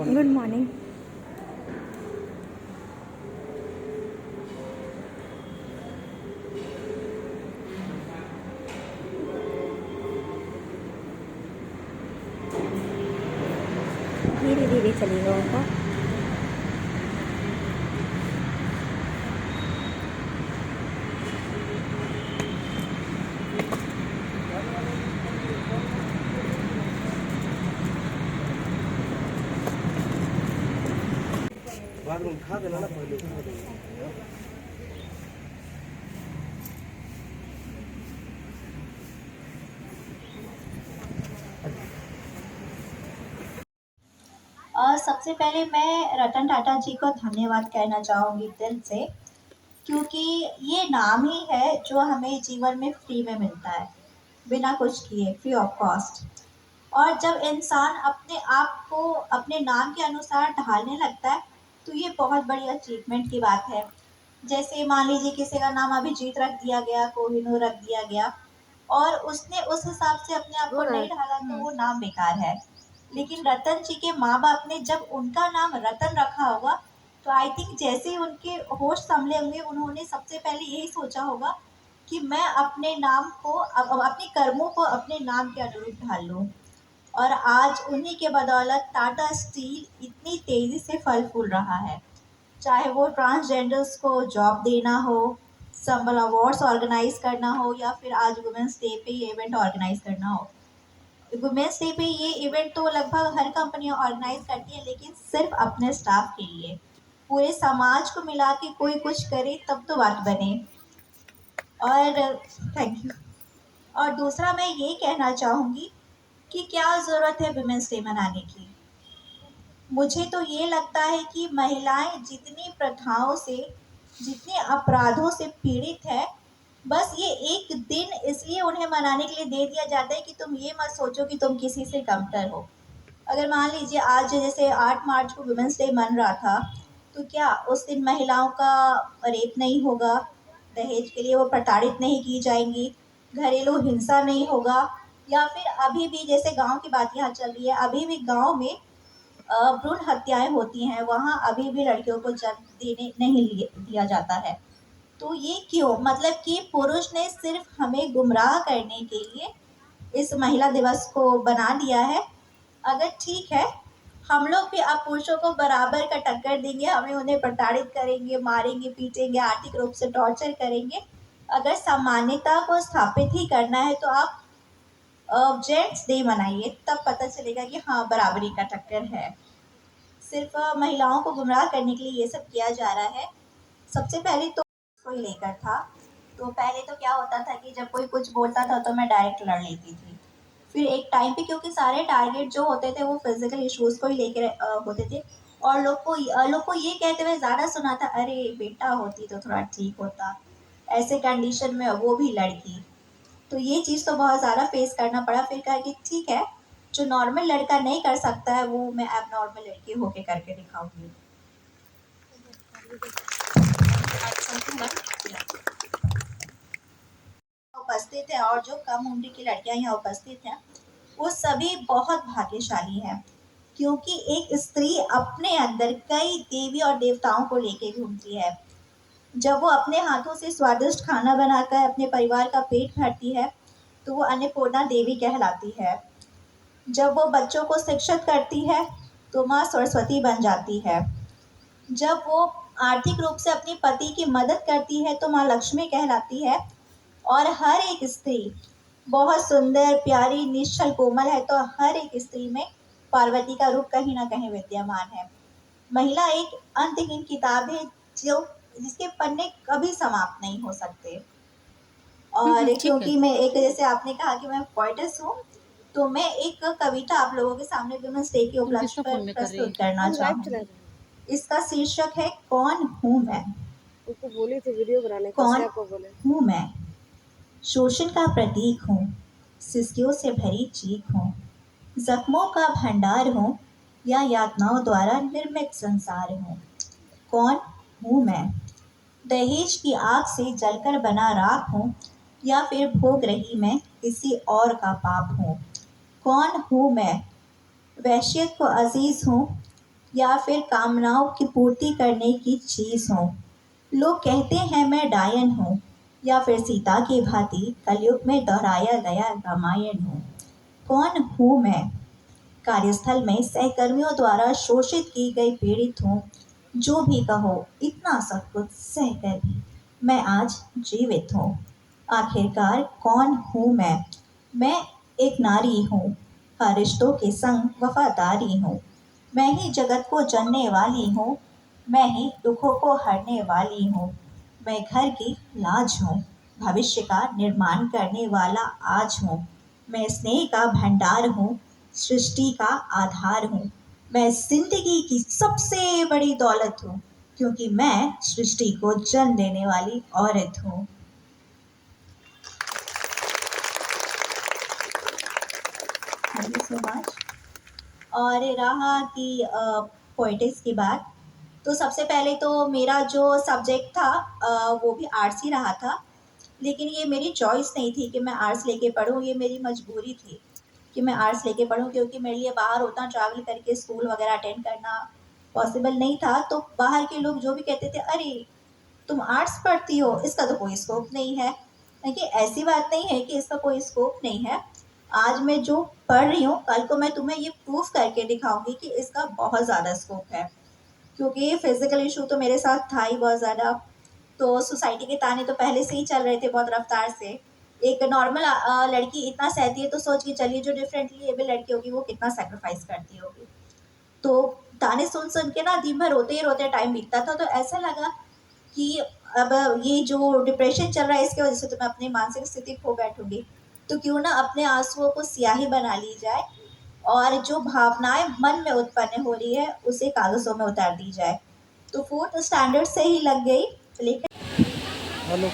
Good morning. धीरे धीरे चलिएगा ऊपर। बाथरूम खा देना ना पहले। और सबसे पहले मैं रतन टाटा जी को धन्यवाद कहना चाहूँगी दिल से, क्योंकि ये नाम ही है जो हमें जीवन में फ्री में मिलता है, बिना कुछ किए, फ्री ऑफ कॉस्ट। और जब इंसान अपने आप को अपने नाम के अनुसार ढालने लगता है तो ये बहुत बड़ी अचीवमेंट की बात है। जैसे मान लीजिए किसी का नाम अभिजीत रख दिया गया, कोहिनूर रख दिया गया, और उसने उस हिसाब से अपने आप को नहीं ढाला तो वो नाम बेकार है। लेकिन रतन जी के माँ बाप ने जब उनका नाम रतन रखा होगा तो आई थिंक जैसे ही उनके होश संभले होंगे उन्होंने सबसे पहले यही सोचा होगा कि मैं अपने नाम को अपने कर्मों को अपने नाम के अनुरूप ढाल लूँ। और आज उन्हीं के बदौलत टाटा स्टील इतनी तेज़ी से फल फूल रहा है। चाहे वो ट्रांसजेंडर्स को जॉब देना हो, संबल अवार्ड्स ऑर्गेनाइज करना हो, या फिर आज वुमेंस डे पे ये इवेंट ऑर्गेनाइज करना हो। वुमेंस डे पे ये इवेंट तो लगभग हर कंपनी ऑर्गेनाइज करती है, लेकिन सिर्फ अपने स्टाफ के लिए। पूरे समाज को मिला के कोई कुछ करे तब तो बात बने। और थैंक यू। और दूसरा मैं ये कहना चाहूँगी कि क्या ज़रूरत है वुमेंस डे मनाने की। मुझे तो ये लगता है कि महिलाएं जितनी प्रथाओं से, जितने अपराधों से पीड़ित है, बस ये एक दिन इसलिए उन्हें मनाने के लिए दे दिया जाता है कि तुम ये मत सोचो कि तुम किसी से कमतर हो। अगर मान लीजिए आज जैसे 8 मार्च को वुमेंस डे मन रहा था, तो क्या उस दिन महिलाओं का रेप नहीं होगा, दहेज के लिए वो प्रताड़ित नहीं की जाएंगी, घरेलू हिंसा नहीं होगा, या फिर अभी भी जैसे गांव की बात यहाँ चल रही है, अभी भी गांव में भ्रूण हत्याएं होती हैं, वहाँ अभी भी लड़कियों को जन्म देने नहीं दिया जाता है। तो ये क्यों? मतलब कि पुरुष ने सिर्फ हमें गुमराह करने के लिए इस महिला दिवस को बना दिया है। अगर ठीक है, हम लोग भी अब पुरुषों को बराबर का टक्कर देंगे, हमें उन्हें प्रताड़ित करेंगे, मारेंगे, पीटेंगे, आर्थिक रूप से टॉर्चर करेंगे। अगर समानता को स्थापित ही करना है तो आप जेंट्स डे मनाइए, तब पता चलेगा कि हाँ बराबरी का टक्कर है। सिर्फ महिलाओं को गुमराह करने के लिए ये सब किया जा रहा है। सबसे पहले तो कोई लेकर था, तो पहले तो क्या होता था कि जब कोई कुछ बोलता था तो मैं डायरेक्ट लड़ लेती थी। फिर एक टाइम पे क्योंकि सारे टारगेट जो होते थे वो फिजिकल इश्यूज को ही लेकर होते थे, और लोग को ये कहते हुए ज़्यादा सुना था, अरे बेटा होती तो थोड़ा ठीक होता, ऐसे कंडीशन में वो भी लड़की। तो ये चीज़ तो बहुत ज़्यादा फेस करना पड़ा। फिर कहा कि ठीक है, जो नॉर्मल लड़का नहीं कर सकता है वो मैं अब नॉर्मल लड़की होके करके दिखाऊंगी। उपस्थित है और जो कम उम्र की लड़कियां यहाँ उपस्थित हैं वो सभी बहुत भाग्यशाली हैं, क्योंकि एक स्त्री अपने अंदर कई देवी और देवताओं को लेके घूमती है। जब वो अपने हाथों से स्वादिष्ट खाना बनाकर अपने परिवार का पेट भरती है तो वो अन्नपूर्णा देवी कहलाती है। जब वो बच्चों को शिक्षित करती है तो माँ सरस्वती बन जाती है। जब वो आर्थिक रूप से अपने पति की मदद करती है तो माँ लक्ष्मी कहलाती है। और हर एक स्त्री बहुत सुंदर, प्यारी, निश्चल, कोमल है, तो हर एक स्त्री में पार्वती का रूप कहीं ना कहीं विद्यमान है। महिला एक अंतहीन किताब है जो जिसके पन्ने कभी समाप्त नहीं हो सकते। और ठीक है। क्योंकि मैं एक, जैसे आपने कहा कि मैं पोएटेस हूँ, तो मैं एक कविता आप लोगों के सामने वुमेन्स डे के तुम उपलक्ष्य किसका पर फोन में कर रही है? प्रस्तुत करना हम लाइव चला चाहूँगी। रहे हैं। इसका शीर्षक है कौन हूँ मैं। उनको बोले थे वीडियो बनाने को, कौन श्रेया को बोले। हूँ मैं, शोषण का प्रतीक हूँ, सिसकियों से भरी चीख हूँ, जख्मों का भंडार हूँ या यातनाओं द्वारा निर्मित संसार हूँ। कौन हूँ मैं, दहेज की आग से जलकर बना राख हूँ या फिर भोग रही मैं किसी और का पाप हूँ। कौन हूँ मैं, वहशियत को अजीज हूँ या फिर कामनाओं की पूर्ति करने की चीज हूँ। लोग कहते हैं मैं डायन हूँ या फिर सीता की भांति कलयुग में दोहराया गया रामायण हूँ। कौन हूँ मैं, कार्यस्थल में सहकर्मियों द्वारा शोषित की गई पीड़ित हूँ। जो भी कहो इतना सब कुछ सहकर भी मैं आज जीवित हूँ। आखिरकार कौन हूँ मैं एक नारी हूँ, हर रिश्तों के संग वफादारी हूँ। मैं ही जगत को जनने वाली हूँ, मैं ही दुखों को हरने वाली हूँ। मैं घर की लाज हूँ, भविष्य का निर्माण करने वाला आज हूँ। मैं स्नेह का भंडार हूँ, सृष्टि का आधार हूँ। मैं जिंदगी की सबसे बड़ी दौलत हूँ, क्योंकि मैं सृष्टि को जन्म देने वाली औरत हूँ। Thank you so much. और रहा कि पोइटिक्स की बात, तो सबसे पहले तो मेरा जो सब्जेक्ट था वो भी आर्ट्स ही रहा था। लेकिन ये मेरी चॉइस नहीं थी कि मैं आर्ट्स लेके पढूँ, ये मेरी मजबूरी थी कि मैं आर्ट्स लेके पढूँ, क्योंकि मेरे लिए बाहर उतना ट्रैवल करके स्कूल वगैरह अटेंड करना पॉसिबल नहीं था। तो बाहर के लोग जो भी कहते थे, अरे तुम आर्ट्स पढ़ती हो, इसका तो कोई स्कोप नहीं है। देखिए ऐसी बात नहीं है कि इसका कोई स्कोप नहीं है। आज मैं जो पढ़ रही हूँ, कल को मैं तुम्हें ये प्रूफ करके दिखाऊंगी कि इसका बहुत ज़्यादा स्कोप है। क्योंकि फिजिकल इशू तो मेरे साथ था ही बहुत ज़्यादा। तो सोसाइटी के ताने तो पहले से ही चल रहे थे बहुत रफ्तार से। एक नॉर्मल लड़की इतना सहती है, तो सोच के चलिए जो डिफरेंटली एबल लड़की होगी वो कितना सेक्रीफाइस करती होगी। तो ताने सुन सुन के ना दिन भर रोते ही रोते टाइम बीतता था। तो ऐसा लगा कि अब ये जो डिप्रेशन चल रहा है इसकी वजह से तो मैं अपनी मानसिक स्थिति खो बैठूंगी। तो क्यों ना अपने आंसुओं को स्याही बना ली जाए और जो भावनाएं मन में उत्पन्न हो रही है उसे कागजों में उतार दी जाए। तो फोर्थ स्टैंडर्ड से ही लग गई, लेकिन हेलो।